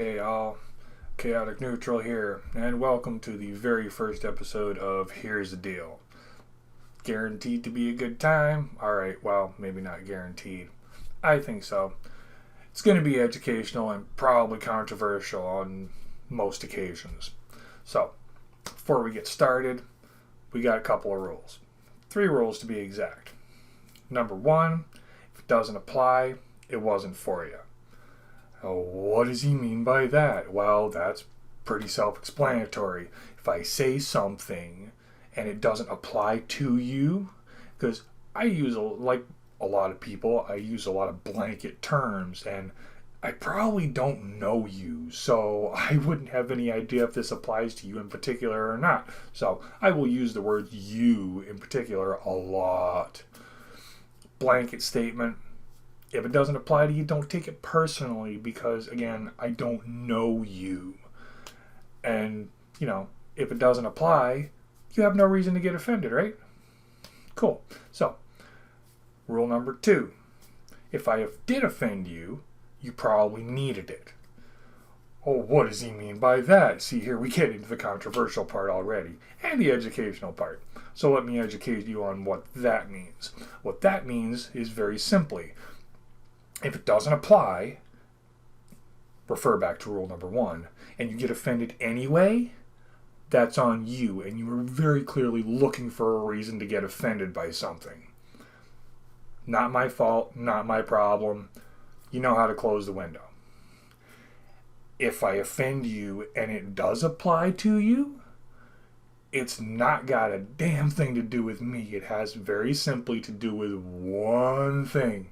Hey all, Chaotic Neutral here, and welcome to the very first episode of Here's the Deal. Guaranteed to be a good time? Alright, well, maybe not guaranteed. I think so. It's going to be educational and probably controversial on most occasions. So, before we get started, we got a couple of rules. 3 rules to be exact. Number 1, if it doesn't apply, it wasn't for you. Oh, what does he mean by that? Well, that's pretty self-explanatory. If I say something and it doesn't apply to you, because I use, like a lot of people, I use a lot of blanket terms, and I probably don't know you, so I wouldn't have any idea if this applies to you in particular or not. So I will use the word you in particular a lot. Blanket statement. If it doesn't apply to you, don't take it personally because, again, I don't know you. And, if it doesn't apply, you have no reason to get offended, right? Cool. So, rule number 2. If I did offend you, you probably needed it. Oh, what does he mean by that? See, here we get into the controversial part already, and the educational part. So let me educate you on what that means. What that means is very simply, if it doesn't apply, refer back to rule number 1, and you get offended anyway, that's on you, and you were very clearly looking for a reason to get offended by something. Not my fault, not my problem. You know how to close the window. If I offend you and it does apply to you, it's not got a damn thing to do with me. It has very simply to do with one thing.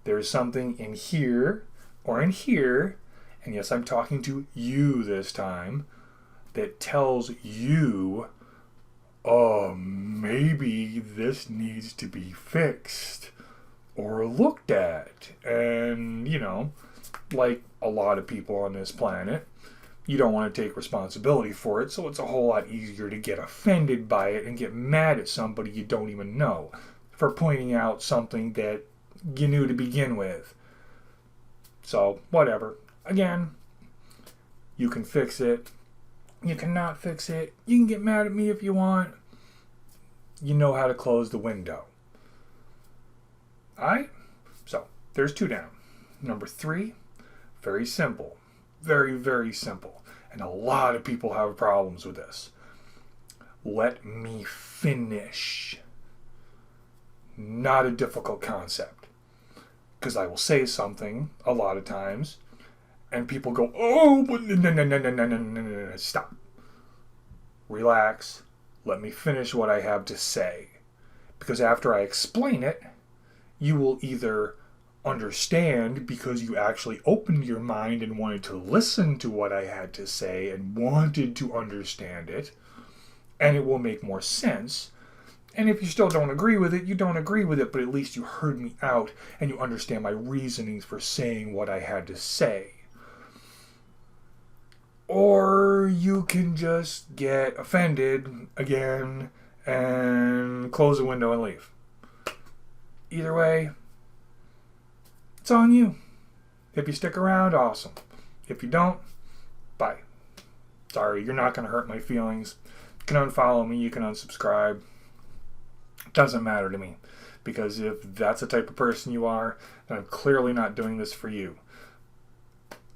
There's something in here or in here, and yes, I'm talking to you this time, that tells you, oh, maybe this needs to be fixed or looked at. And, like a lot of people on this planet, you don't want to take responsibility for it, so it's a whole lot easier to get offended by it and get mad at somebody you don't even know for pointing out something that you knew to begin with. So, whatever. Again, you can fix it. You cannot fix it. You can get mad at me if you want. You know how to close the window. Alright? So, there's 2 down. Number 3, very simple. Very, very simple. And a lot of people have problems with this. Let me finish. Not a difficult concept. Because I will say something a lot of times, and people go, oh, but no, stop. Relax. Let me finish what I have to say. Because after I explain it, you will either understand because you actually opened your mind and wanted to listen to what I had to say and wanted to understand it, and it will make more sense. And if you still don't agree with it, you don't agree with it, but at least you heard me out and you understand my reasonings for saying what I had to say. Or you can just get offended again and close the window and leave. Either way, it's on you. If you stick around, awesome. If you don't, bye. Sorry, you're not going to hurt my feelings. You can unfollow me, you can unsubscribe. Doesn't matter to me, because if that's the type of person you are, then I'm clearly not doing this for you.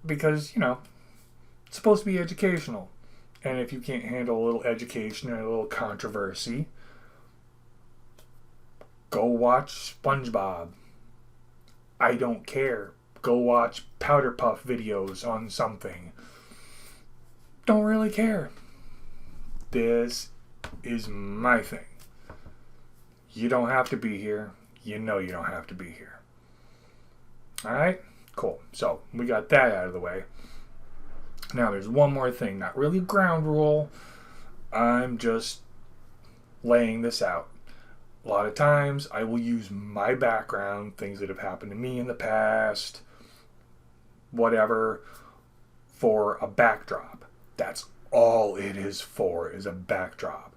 Because, it's supposed to be educational. And if you can't handle a little education and a little controversy, go watch SpongeBob. I don't care. Go watch Powder Puff videos on something. Don't really care. This is my thing. You don't have to be here. You know you don't have to be here. Alright? Cool. So, we got that out of the way. Now, there's one more thing. Not really a ground rule. I'm just laying this out. A lot of times, I will use my background, things that have happened to me in the past, whatever, for a backdrop. That's all it is for, is a backdrop.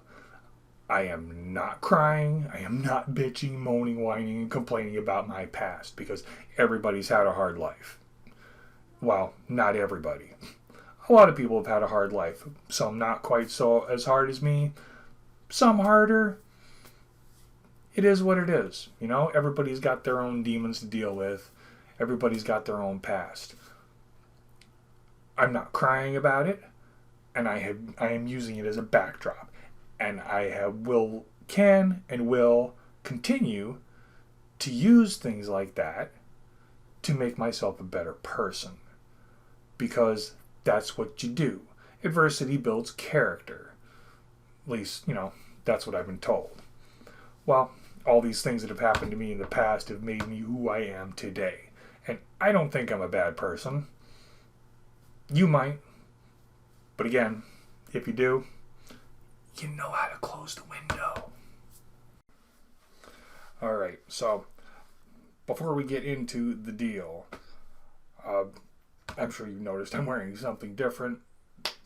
I am not crying. I am not bitching, moaning, whining, and complaining about my past, because everybody's had a hard life. Well, not everybody. A lot of people have had a hard life. Some not quite so as hard as me. Some harder. It is what it is. Everybody's got their own demons to deal with. Everybody's got their own past. I'm not crying about it, and I am using it as a backdrop. And can and will continue to use things like that to make myself a better person. Because that's what you do. Adversity builds character. At least, that's what I've been told. Well, all these things that have happened to me in the past have made me who I am today. And I don't think I'm a bad person. You might. But again, if you do, you know how to close the window. Alright, so before we get into the deal, I'm sure you've noticed I'm wearing something different.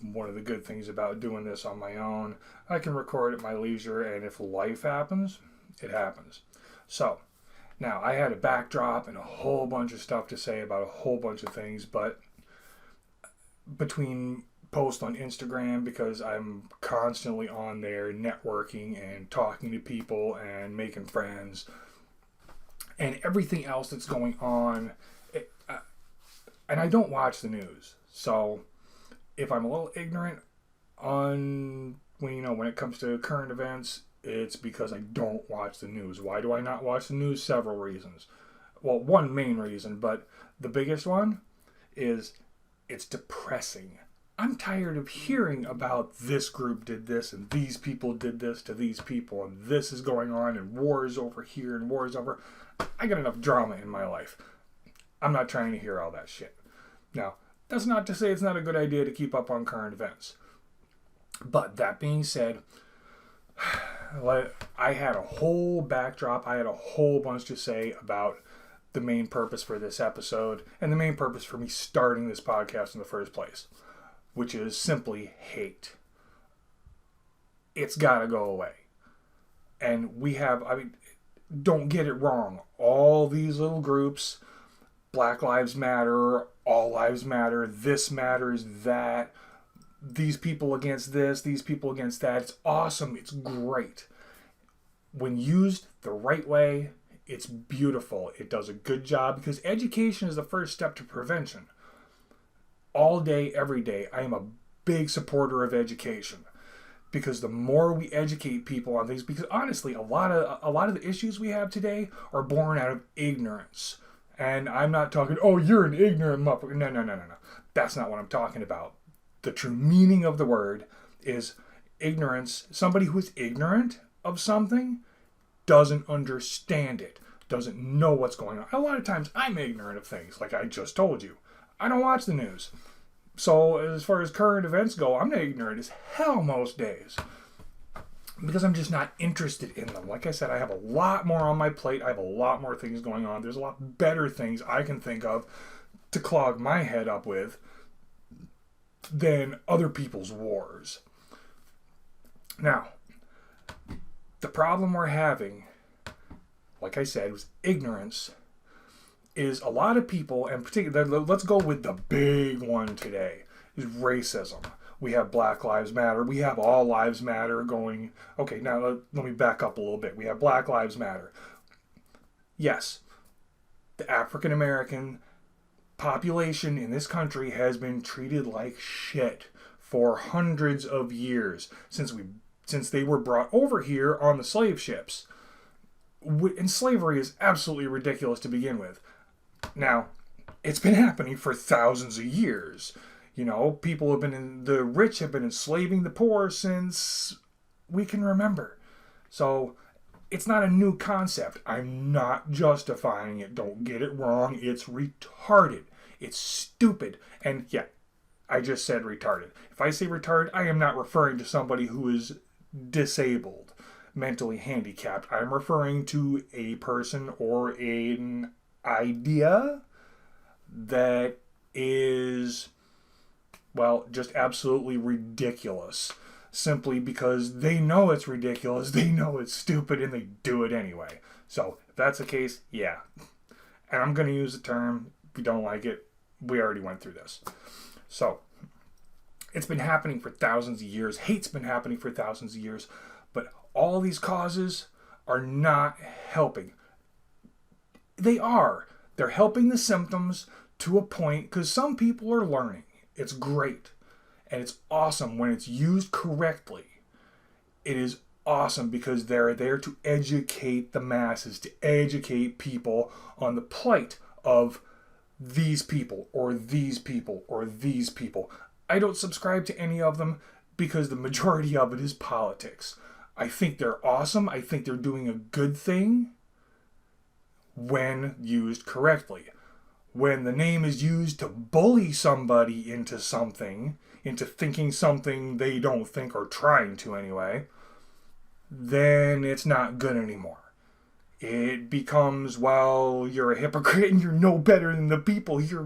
One of the good things about doing this on my own, I can record at my leisure, and if life happens, it happens. So, now I had a backdrop and a whole bunch of stuff to say about a whole bunch of things, but between posts on Instagram, because I'm constantly on there networking and talking to people and making friends, and everything else that's going on, and I don't watch the news. So if I'm a little ignorant on when it comes to current events, it's because I don't watch the news. Why do I not watch the news? Several reasons. Well, one main reason, but the biggest one is it's depressing. I'm tired of hearing about this group did this and these people did this to these people and this is going on and wars over here and wars over. I got enough drama in my life. I'm not trying to hear all that shit. Now, that's not to say it's not a good idea to keep up on current events. But that being said, I had a whole backdrop. I had a whole bunch to say about the main purpose for this episode and the main purpose for me starting this podcast in the first place, which is simply hate. It's got to go away. And don't get it wrong. All these little groups, Black Lives Matter, All Lives Matter, this matters, that, these people against this, these people against that. It's awesome. It's great. When used the right way, it's beautiful. It does a good job because education is the first step to prevention. All day, every day, I am a big supporter of education. Because the more we educate people on things, because honestly, a lot of the issues we have today are born out of ignorance. And I'm not talking, oh, you're an ignorant motherfucker. No. That's not what I'm talking about. The true meaning of the word is ignorance. Somebody who is ignorant of something doesn't understand it, doesn't know what's going on. A lot of times I'm ignorant of things, like I just told you. I don't watch the news. So as far as current events go, I'm ignorant as hell most days. Because I'm just not interested in them. Like I said, I have a lot more on my plate. I have a lot more things going on. There's a lot better things I can think of to clog my head up with than other people's wars. Now, the problem we're having, like I said, was ignorance, is a lot of people, and particularly, let's go with the big one today, is racism. We have Black Lives Matter. We have All Lives Matter going. Okay, now let me back up a little bit. We have Black Lives Matter. Yes, the African American population in this country has been treated like shit for hundreds of years since they were brought over here on the slave ships. And slavery is absolutely ridiculous to begin with. Now, it's been happening for thousands of years. The rich have been enslaving the poor since we can remember. So, it's not a new concept. I'm not justifying it. Don't get it wrong. It's retarded. It's stupid. And yeah, I just said retarded. If I say retarded, I am not referring to somebody who is disabled, mentally handicapped. I'm referring to a person or an idea that is, just absolutely ridiculous. Simply because they know it's ridiculous, they know it's stupid, and they do it anyway. So, if that's the case, yeah. And I'm going to use the term, if you don't like it, we already went through this. So, it's been happening for thousands of years. Hate's been happening for thousands of years. But all these causes are not helping. They are. They're helping the symptoms to a point because some people are learning. It's great. And it's awesome when it's used correctly. It is awesome because they're there to educate the masses, to educate people on the plight of these people or these people or these people. I don't subscribe to any of them because the majority of it is politics. I think they're awesome. I think they're doing a good thing when used correctly. When the name is used to bully somebody into something, into thinking something they don't think or trying to anyway, then it's not good anymore. It becomes, well, you're a hypocrite and you're no better than the people you're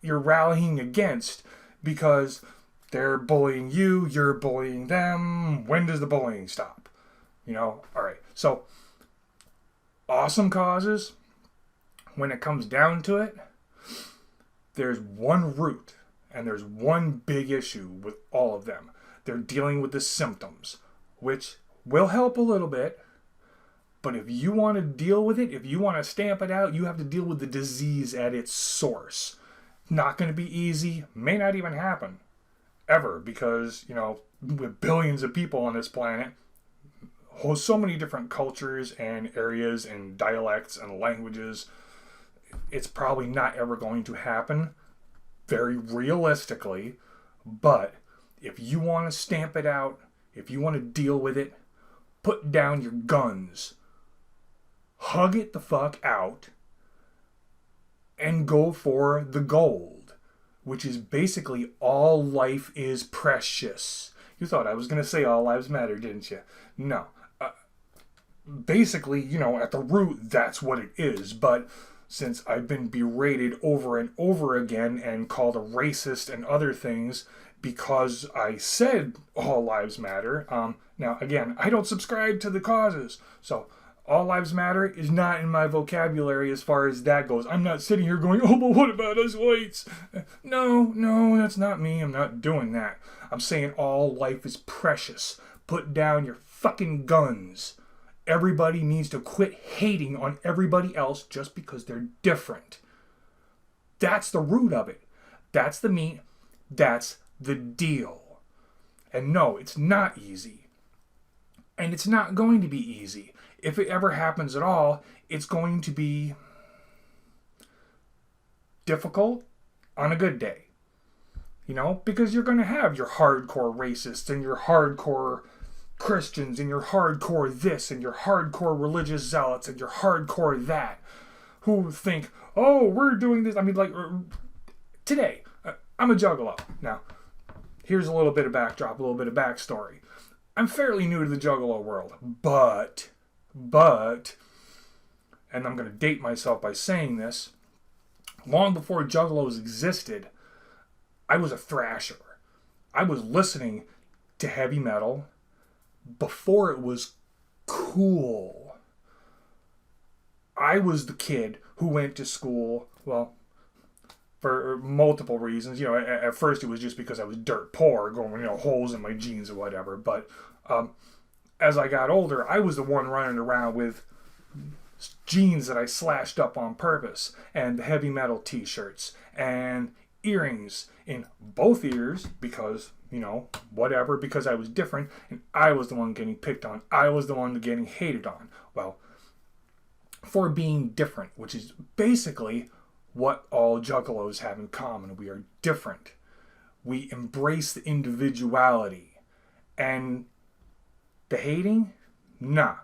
rallying against because they're bullying you, you're bullying them. When does the bullying stop? All right. So, awesome causes, when it comes down to it, there's one root and there's one big issue with all of them. They're dealing with the symptoms, which will help a little bit. But if you want to deal with it, if you want to stamp it out, you have to deal with the disease at its source. Not going to be easy, may not even happen ever because, with billions of people on this planet, so many different cultures and areas and dialects and languages, it's probably not ever going to happen very realistically. But if you want to stamp it out, if you want to deal with it, put down your guns, hug it the fuck out, and go for the gold, which is basically all life is precious. You thought I was going to say all lives matter, didn't you? No. Basically, at the root, that's what it is. But since I've been berated over and over again and called a racist and other things because I said all lives matter, now, again, I don't subscribe to the causes. So, all lives matter is not in my vocabulary as far as that goes. I'm not sitting here going, oh, but what about us whites? No, that's not me. I'm not doing that. I'm saying all life is precious. Put down your fucking guns. Everybody needs to quit hating on everybody else just because they're different. That's the root of it. That's the meat. That's the deal. And no, it's not easy. And it's not going to be easy. If it ever happens at all, it's going to be difficult on a good day. Because you're going to have your hardcore racists and your hardcore Christians and your hardcore this and your hardcore religious zealots and your hardcore that who think, oh, we're doing this. I mean, like, today, I'm a juggalo. Now, here's a little bit of backdrop, a little bit of backstory. I'm fairly new to the juggalo world, but, and I'm going to date myself by saying this, long before juggalos existed, I was a thrasher. I was listening to heavy metal before it was cool. I was the kid who went to school, well, for multiple reasons. At first it was just because I was dirt poor, going, holes in my jeans or whatever. But as I got older, I was the one running around with jeans that I slashed up on purpose, and the heavy metal t-shirts, and earrings in both ears because, whatever, because I was different, and I was the one getting picked on. I was the one getting hated on. Well, for being different, which is basically what all juggalos have in common. We are different. We embrace the individuality. And the hating? Nah.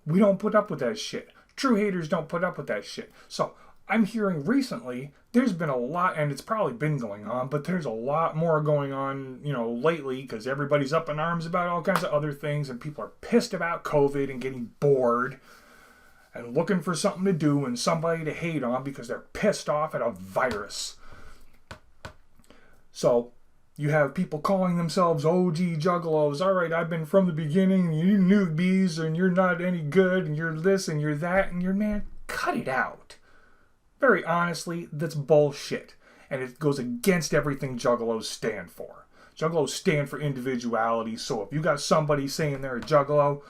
We don't put up with that shit. True haters don't put up with that shit. So, I'm hearing recently, there's been a lot, and it's probably been going on, but there's a lot more going on, lately, because everybody's up in arms about all kinds of other things, and people are pissed about COVID and getting bored and looking for something to do and somebody to hate on because they're pissed off at a virus. So, you have people calling themselves OG juggalos. All right, I've been from the beginning, and you newbies, and you're not any good, and you're this, and you're that, and you're, man, cut it out. Very honestly, that's bullshit. And it goes against everything Juggalos stand for. Juggalos stand for individuality, so if you got somebody saying they're a Juggalo,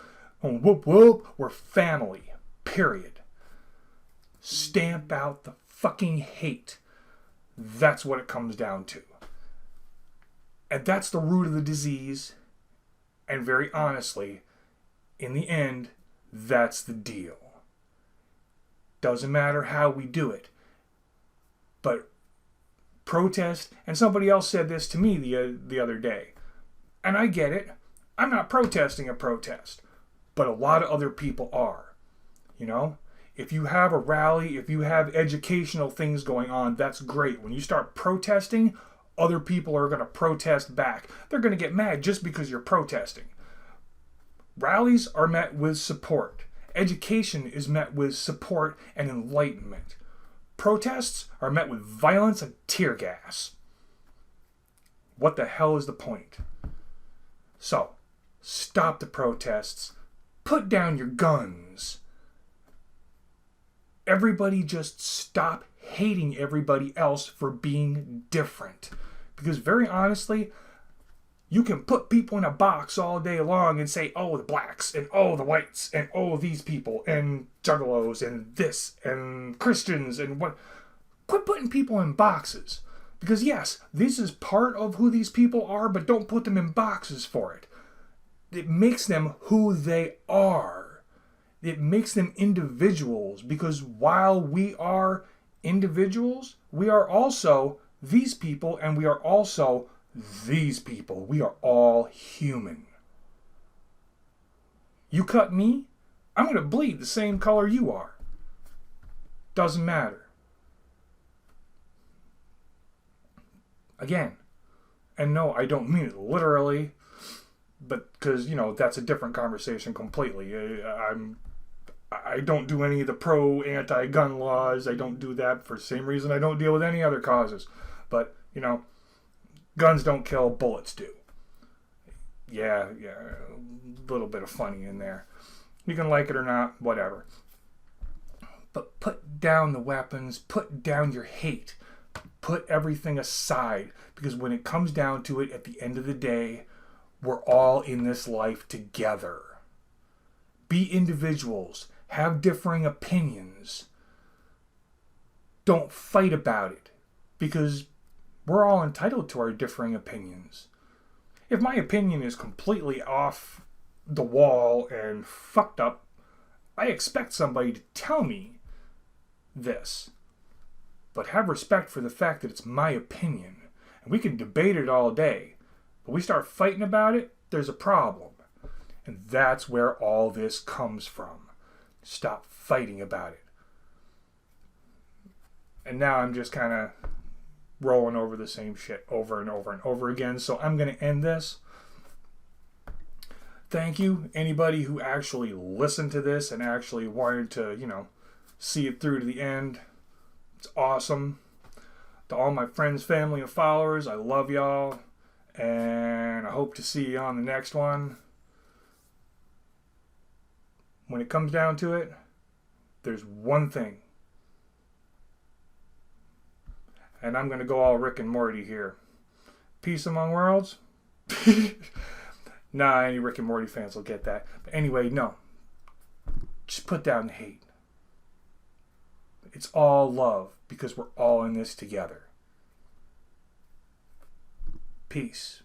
whoop whoop, we're family. Period. Stamp out the fucking hate. That's what it comes down to. And that's the root of the disease. And very honestly, in the end, that's the deal. Doesn't matter how we do it. But protest, and somebody else said this to me the other day. And I get it. I'm not protesting a protest. But a lot of other people are. You know? If you have a rally, if you have educational things going on, that's great. When you start protesting, other people are going to protest back. They're going to get mad just because you're protesting. Rallies are met with support. Education is met with support and enlightenment. Protests are met with violence and tear gas. What the hell is the point? So, stop the protests. Put down your guns. Everybody just stop hating everybody else for being different. Because very honestly, you can put people in a box all day long and say, oh, the blacks, and oh, the whites, and oh, these people, and juggalos, and this, and Christians, and what. Quit putting people in boxes. Because yes, this is part of who these people are, but don't put them in boxes for it. It makes them who they are. It makes them individuals, because while we are individuals, we are also these people, and we are also these people. We are all human. You cut me, I'm going to bleed the same color you are. Doesn't matter. Again, and no, I don't mean it literally, but because, that's a different conversation completely. I don't do any of the pro-anti-gun laws. I don't do that for the same reason I don't deal with any other causes. But, guns don't kill, bullets do. Yeah, a little bit of funny in there. You can like it or not, whatever. But put down the weapons, put down your hate, put everything aside. Because when it comes down to it, at the end of the day, we're all in this life together. Be individuals. Have differing opinions. Don't fight about it. Because we're all entitled to our differing opinions. If my opinion is completely off the wall and fucked up, I expect somebody to tell me this. But have respect for the fact that it's my opinion. And we can debate it all day. But we start fighting about it, there's a problem. And that's where all this comes from. Stop fighting about it. And now I'm just kind of rolling over the same shit over and over and over again. So I'm going to end this. Thank you, anybody who actually listened to this and actually wanted to, see it through to the end. It's awesome. To all my friends, family, and followers, I love y'all. And I hope to see you on the next one. When it comes down to it, there's one thing. And I'm going to go all Rick and Morty here. Peace among worlds? Nah, any Rick and Morty fans will get that. But anyway, no. Just put down the hate. It's all love because we're all in this together. Peace.